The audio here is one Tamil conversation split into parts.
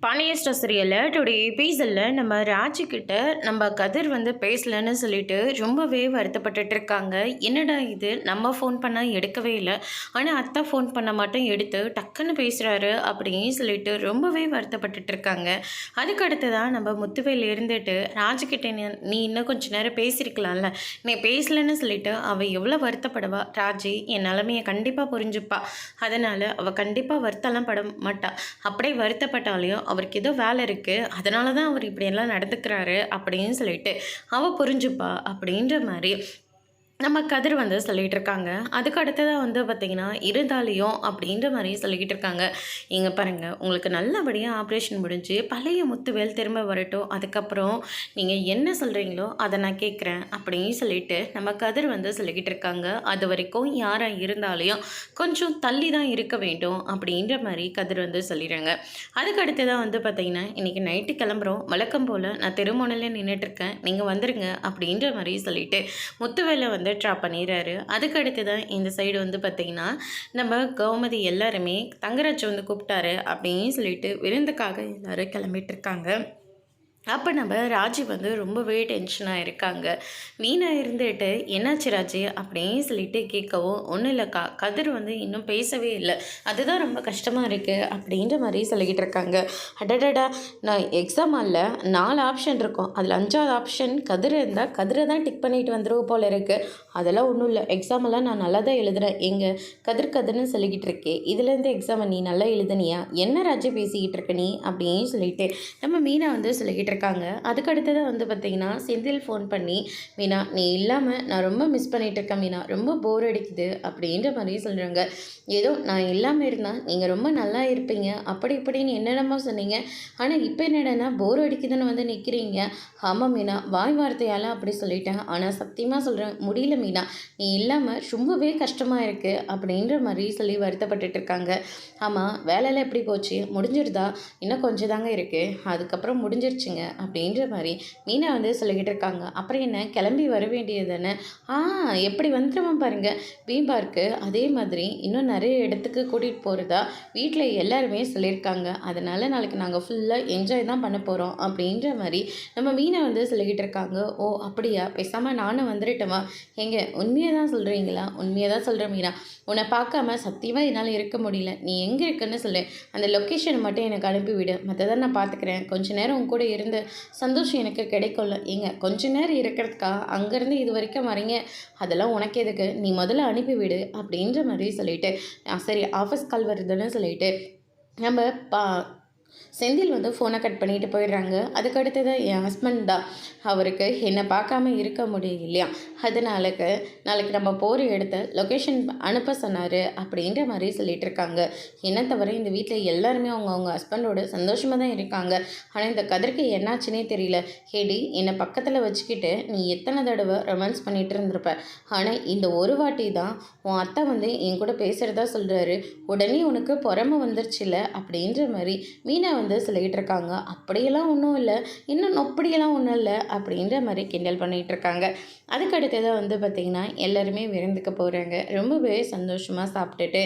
பாண்டிய ஸ்டோர் சீரியலில் டுடே எபிசோடில் நம்ம ராஜிக்கிட்ட நம்ம கதிர் பேசலன்னு சொல்லிட்டு ரொம்பவே வருத்தப்பட்டுட்டு இருக்காங்க. என்னடா இது, நம்ம ஃபோன் பண்ணால் எடுக்கவே இல்லை, ஆனால் அத்தை ஃபோன் பண்ண மட்டும் எடுத்து டக்குன்னு பேசுகிறாரு அப்படின்னு சொல்லிட்டு ரொம்பவே வருத்தப்பட்டுட்டு இருக்காங்க. அதுக்கு அடுத்து தான் நம்ம முத்துவேல் இருந்துட்டு ராஜிக்கிட்ட நீ இன்னும் கொஞ்சம் நேரம் பேசியிருக்கலாம்ல, நீ பேசலன்னு சொல்லிட்டு அவள் எவ்வளோ வருத்தப்படுவா. ராஜி என் நிலமையை கண்டிப்பாக புரிஞ்சுப்பா, அதனால் அவள் கண்டிப்பாக வருத்தம்லாம் பட மாட்டா. அப்படியே வருத்தப்பட்டாலையும் அவருக்கு ஏதோ வேலை இருக்குது, அதனால தான் அவர் இப்படியெல்லாம் நடந்துக்கிறாரு அப்படின்னு சொல்லிட்டு அவள் புரிஞ்சுப்பா அப்படின்ற மாதிரி நம்ம கதிர் சொல்லிகிட்டு இருக்காங்க. அதுக்கு அடுத்ததாக பார்த்திங்கன்னா இருந்தாலையும் அப்படின்ற மாதிரி சொல்லிக்கிட்டு இருக்காங்க. இங்கே பாருங்கள், உங்களுக்கு நல்லபடியாக ஆப்ரேஷன் முடிஞ்சு பழைய முத்துவேல் திரும்ப வரட்டும், அதுக்கப்புறம் நீங்கள் என்ன சொல்கிறீங்களோ அதை நான் கேட்குறேன் அப்படின்னு சொல்லிட்டு நம்ம கதிர் சொல்லிக்கிட்டு இருக்காங்க. அது வரைக்கும் யாராக இருந்தாலையும் கொஞ்சம் தள்ளி தான் இருக்க வேண்டும் அப்படின்ற மாதிரி கதிர் சொல்லிடுறாங்க. அதுக்கு அடுத்ததாக பார்த்திங்கன்னா இன்றைக்கி நைட்டு கிளம்புறோம், வழக்கம் போல் நான் திருமணத்தில் நின்றுட்டுருக்கேன், நீங்கள் வந்துடுங்க அப்படின்ற மாதிரி சொல்லிவிட்டு முத்துவேலை ட்ராப் பண்ணிடுறாரு. அதுக்கு அடுத்து தான் இந்த சைடு பார்த்திங்கன்னா நம்ம கௌமதி எல்லாருமே தங்கராஜ் கூப்பிட்டாரு அப்படின்னு சொல்லிட்டு விருந்துக்காக எல்லோரும் கிளம்பிட்டு இருக்காங்க. அப்போ நம்ம ராஜி ரொம்பவே டென்ஷனாக இருக்காங்க. மீனா இருந்துட்டு என்னாச்சு ராஜி அப்படின்னு சொல்லிட்டு கேட்கவும், ஒன்றும் இல்லைக்கா, கதிர் இன்னும் பேசவே இல்லை, அதுதான் ரொம்ப கஷ்டமாக இருக்குது அப்படின்ற மாதிரி சொல்லிக்கிட்டு இருக்காங்க. அடடடா, நான் எக்ஸாம் அல்ல 4 ஆப்ஷன் இருக்கும், அதில் 5ஆவது ஆப்ஷன் கதிர் இருந்தால் கதிரை தான் டிக் பண்ணிட்டு வந்துடுவோம் போல் இருக்குது. அதெல்லாம் ஒன்றும் இல்லை, எக்ஸாமெல்லாம் நான் நல்லா தான் எழுதுகிறேன், எங்கள் கதிர்னு சொல்லிக்கிட்டு இருக்கேன், இதுலேருந்து எக்ஸாமை நீ நல்லா எழுதுனியா, என்ன ராஜி பேசிக்கிட்டு இருக்க நீ அப்படின்னு சொல்லிட்டு நம்ம மீனா சொல்லிக்கிட்டு இருக்காங்க. அதுக்கு அடுத்ததாக பார்த்திங்கன்னா செந்தில் ஃபோன் பண்ணி, மீனா நீ இல்லாமல் நான் ரொம்ப மிஸ் பண்ணிகிட்ருக்கேன் மீனா, ரொம்ப போர் அடிக்குது அப்படின்ற மாதிரி சொல்கிறாங்க. ஏதோ நான் இல்லாமல் இருந்தால் நீங்கள் ரொம்ப நல்லா இருப்பீங்க அப்படி இப்படின்னு என்னென்னமோ சொன்னீங்க, ஆனால் இப்போ என்னடனா போர் அடிக்குதுன்னு நிற்கிறீங்க. ஆமாம் மீனா, வாய் வார்த்தையால் அப்படி சொல்லிட்டேன், ஆனால் சத்தியமாக சொல்கிறேன் முடியல மீனா, நீ இல்லாமல் ரொம்பவே கஷ்டமாக இருக்குது அப்படின்ற மாதிரி சொல்லி வருத்தப்பட்டுட்டு இருக்காங்க. ஆமாம், வேலையில் எப்படி போச்சு, முடிஞ்சிருதா? இன்னும் கொஞ்சம் தாங்க இருக்குது, அதுக்கப்புறம் முடிஞ்சிருச்சுங்க அப்படின்ற மாதிரி மீனா சொல்லிக்கிட்டு இருக்காங்க. அப்புறம் என்ன, கிளம்பி வர வேண்டியது தானே? எப்படி வந்துடுவோம் பாருங்கள் பீம்பார்க்கு, அதே மாதிரி இன்னும் நிறைய இடத்துக்கு கூட்டிகிட்டு போகிறதா வீட்டில் எல்லாருமே சொல்லியிருக்காங்க, அதனால் நாளைக்கு நாங்கள் ஃபுல்லாக என்ஜாய் தான் பண்ண போகிறோம் அப்படின்ற மாதிரி நம்ம மீனா சொல்லிக்கிட்டு இருக்காங்க. ஓ அப்படியா, பேசாமல் நானும் வந்துடட்டுமா? எங்க உண்மையை தான் சொல்கிறீங்களா? உண்மையை தான் சொல்கிறேன் மீனா, உன்னை பார்க்காம சத்தியமாக என்னால் இருக்க முடியல, நீ எங்கே இருக்குன்னு சொல்லு, அந்த லொக்கேஷன் மட்டும் எனக்கு அனுப்பிவிடு, மற்றதான் நான் பார்த்துக்கிறேன், கொஞ்ச நேரம் உன் கூட இருந்த சந்தோஷம் எனக்கு கிடைக்கும்ல. ஏங்க கொஞ்ச நேரம் இருக்கிறதுக்கா அங்கேருந்து இது வரைக்கும் வரீங்க, அதெல்லாம் உனக்கு எதுக்கு, நீ முதல்ல அனுப்பிவிடு அப்படின்ற மாதிரி சொல்லிட்டு சரி ஆஃபீஸ் கால் வருதுன்னு சொல்லிட்டு நம்ம செந்தில் ஃபோனை கட் பண்ணிட்டு போயிடுறாங்க. அதுக்கு அடுத்தது என் ஹஸ்பண்ட் தான், அவருக்கு என்னை பார்க்காம இருக்க முடியும் இல்லையா, அதனாலக்கு நாளைக்கு நம்ம போகிற இடத்த லொக்கேஷன் அனுப்ப சொன்னார் அப்படின்ற மாதிரி சொல்லிட்டு இருக்காங்க. என்ன தவிர இந்த வீட்டில் எல்லாருமே அவங்க ஹஸ்பண்டோட சந்தோஷமாக தான் இருக்காங்க. ஆனால் இந்த கதிர்க்கு என்னாச்சுன்னே தெரியல. ஹேடி, என்னை பக்கத்தில் வச்சுக்கிட்டு நீ எத்தனை தடவை ரொமான்ஸ் பண்ணிகிட்டு இருந்திருப்ப, ஆனால் இந்த ஒரு வாட்டி தான் உன் அத்தை என் கூட பேசுகிறதா சொல்கிறாரு, உடனே உனக்கு பொறாமை வந்துருச்சுல அப்படின்ற மாதிரி மீனா சொல்லிகிட்டு இருக்காங்க. அப்படியெல்லாம் ஒன்றும் இல்லை, இன்னும் அப்படியெல்லாம் ஒன்றும் இல்லை அப்படின்ற மாதிரி கிண்டல் பண்ணிகிட்டு இருக்காங்க. அதுக்கு அடுத்ததாக பார்த்திங்கன்னா எல்லாருமே விருந்துக்கு போகிறாங்க. ரொம்பவே சந்தோஷமாக சாப்பிட்டுட்டு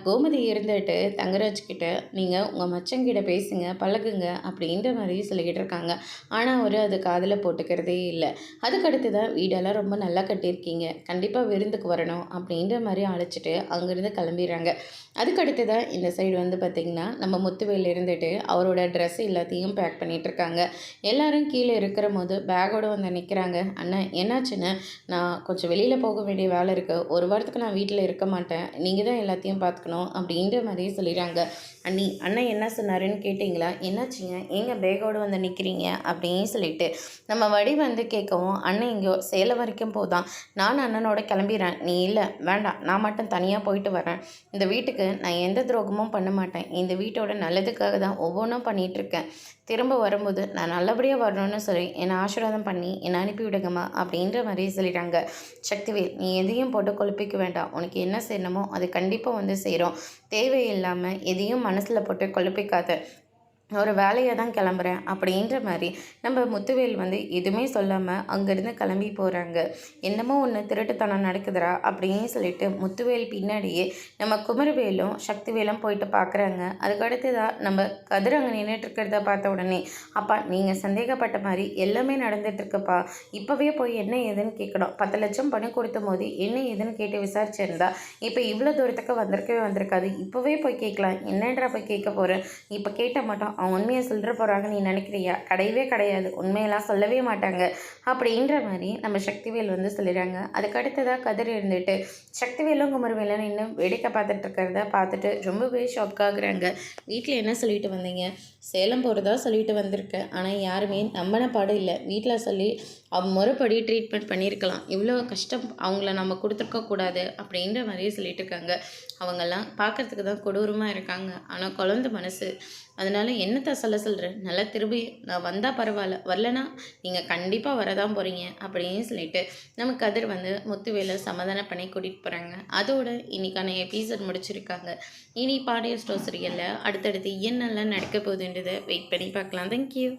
கோமதி இருந்துட்டு தங்கராஜ்கிட்ட நீங்கள் உங்கள் மச்சங்கிட்ட பேசுங்க பழகுங்க அப்படின்ற மாதிரி சொல்லிக்கிட்டு இருக்காங்க. ஆனால் அவர் அது காதில் போட்டுக்கிறதே இல்லை. அதுக்கு அடுத்ததாக வீடெல்லாம் ரொம்ப நல்லா கட்டியிருக்கீங்க, கண்டிப்பாக விருந்துக்கு வரணும் அப்படின்ற மாதிரி அழைச்சிட்டு அங்கேருந்து கிளம்பிடுறாங்க. அதுக்கு அடுத்ததாக இந்த சைடு பார்த்திங்கன்னா நம்ம முத்துவேல் இருந்துட்டு அவரோட ட்ரெஸ் எல்லாத்தையும் பேக் பண்ணிகிட்ருக்காங்க. எல்லோரும் கீழே இருக்கிற போது பேக்கோடு நிற்கிறாங்க. அண்ணன் என்னாச்சுன்னு, நான் கொஞ்சம் வெளியில் போக வேண்டிய வேலை இருக்குது, ஒரு வாரத்துக்கு நான் வீட்டில் இருக்க மாட்டேன், நீங்கள் தான் எல்லாத்தையும் பார்த்துக்கணும் அப்படின்ற மாதிரி சொல்லிடுறாங்க. அண்ணன் என்ன சொன்னாருன்னு கேட்டிங்களா? என்னாச்சுங்க, எங்கள் பேக்கோடு நிற்கிறீங்க அப்படின்னு சொல்லிட்டு நம்ம வடி கேட்கவும், அண்ணன் இங்கேயோ சேலை வரைக்கும் போதான், நான் அண்ணனோட கிளம்பிடுறேன், நீ இல்லை வேண்டாம், நான் மட்டும் தனியாக போயிட்டு வரேன், இந்த வீட்டுக்கு நான் எந்த துரோகமும் பண்ண மாட்டேன், இந்த வீட்டோட நல்லதுக்காக தான் ஒவ்வொன்றும் பண்ணிகிட்ருக்கேன், திரும்ப வரும்போது நான் நல்லபடியாக வரணும்னு சொல்லி என்னை ஆசீர்வாதம் பண்ணி என்னை அனுப்பிவிடுங்கம்மா அப்படின்ற மாதிரி சொல்லிடுறாங்க. சக்திவேல், நீ எதையும் போட்டு குழப்பிக்க வேண்டாம், உனக்கு என்ன செய்யணுமோ அது கண்டிப்பாக செய்கிறோம், தேவையில்லாமல் எதையும் மனசில் போட்டு குழப்பிக்காத, ஒரு வேலையா தான் கிளம்புறேன் அப்படின்ற மாதிரி நம்ம முத்துவேல் வந்து எதுவுமே சொல்லாமல் அங்கேருந்து கிளம்பி போகிறாங்க. என்னமோ ஒன்று திருட்டுத்தனம் நடக்குதுடா அப்படின்னு சொல்லிட்டு முத்துவேல் பின்னாடியே நம்ம குமரவேலும் சக்திவேலும் போயிட்டு பார்க்குறாங்க. அதுக்கடுத்து தான் நம்ம கதிர் அங்கே நின்றுட்டு இருக்கிறத பார்த்த உடனே, அப்பா நீங்கள் சந்தேகப்பட்ட மாதிரி எல்லாமே நடந்துட்டுருக்குப்பா, இப்போவே போய் என்ன ஏதுன்னு கேட்கணும். 10 லட்சம் பணம் கொடுத்த போது என்ன ஏதுன்னு கேட்டு விசாரிச்சிருந்தா இப்போ இவ்வளோ தூரத்துக்கு வந்திருக்கவே வந்திருக்காது. இப்போவே போய் கேட்கலாம், என்னன்றா போய் கேட்க போகிறேன், இப்போ கேட்டால் மட்டும் அவங்க உண்மையை சொல்கிற போகிறாங்க நீ நினைக்கிறியா? கிடையவே கிடையாது, உண்மையெல்லாம் சொல்லவே மாட்டாங்க அப்படின்ற மாதிரி நம்ம சக்திவேல் வந்து சொல்லிடுறாங்க. அதுக்கு அடுத்ததாக கதிர் இருந்துட்டு சக்திவேலும் குமரவேலும் இன்னும் வேடிக்கை பார்த்துட்டு இருக்கிறத பார்த்துட்டு ரொம்பவே ஷாக் ஆகுறாங்க. வீட்டில் என்ன சொல்லிட்டு வந்தீங்க? சேலம் போகிறதா சொல்லிட்டு வந்திருக்கேன், ஆனால் யாருமே நம்பின பாடம் இல்லை. வீட்டில் சொல்லி முறைப்படி ட்ரீட்மெண்ட் பண்ணியிருக்கலாம், இவ்வளோ கஷ்டம் அவங்கள நம்ம கொடுத்துருக்க கூடாது அப்படின்ற மாதிரியே சொல்லிட்டு இருக்காங்க. அவங்கெல்லாம் பார்க்குறதுக்கு தான் கொடூரமாக இருக்காங்க, ஆனால் குழந்த மனசு. அதனால் என்னத்தை சொல்கிறேன், நல்லா திரும்பி நான் வந்தால் பரவாயில்ல, வரலனா நீங்கள் கண்டிப்பாக வரதான் போகிறீங்க அப்படின்னு சொல்லிட்டு நம்ம கதிர் வந்து முத்துவேலை சமாதானம் பண்ணி கூட்டிகிட்டு போகிறாங்க. அதோட இன்றைக்கான எபிசோட் முடிச்சிருக்காங்க. இனி பாண்டியன் ஸ்டோர் சீரியலில் அடுத்தடுத்து என்னெல்லாம் நடக்க போகுதுன்றதை வெயிட் பண்ணி பார்க்கலாம். தேங்க்யூ.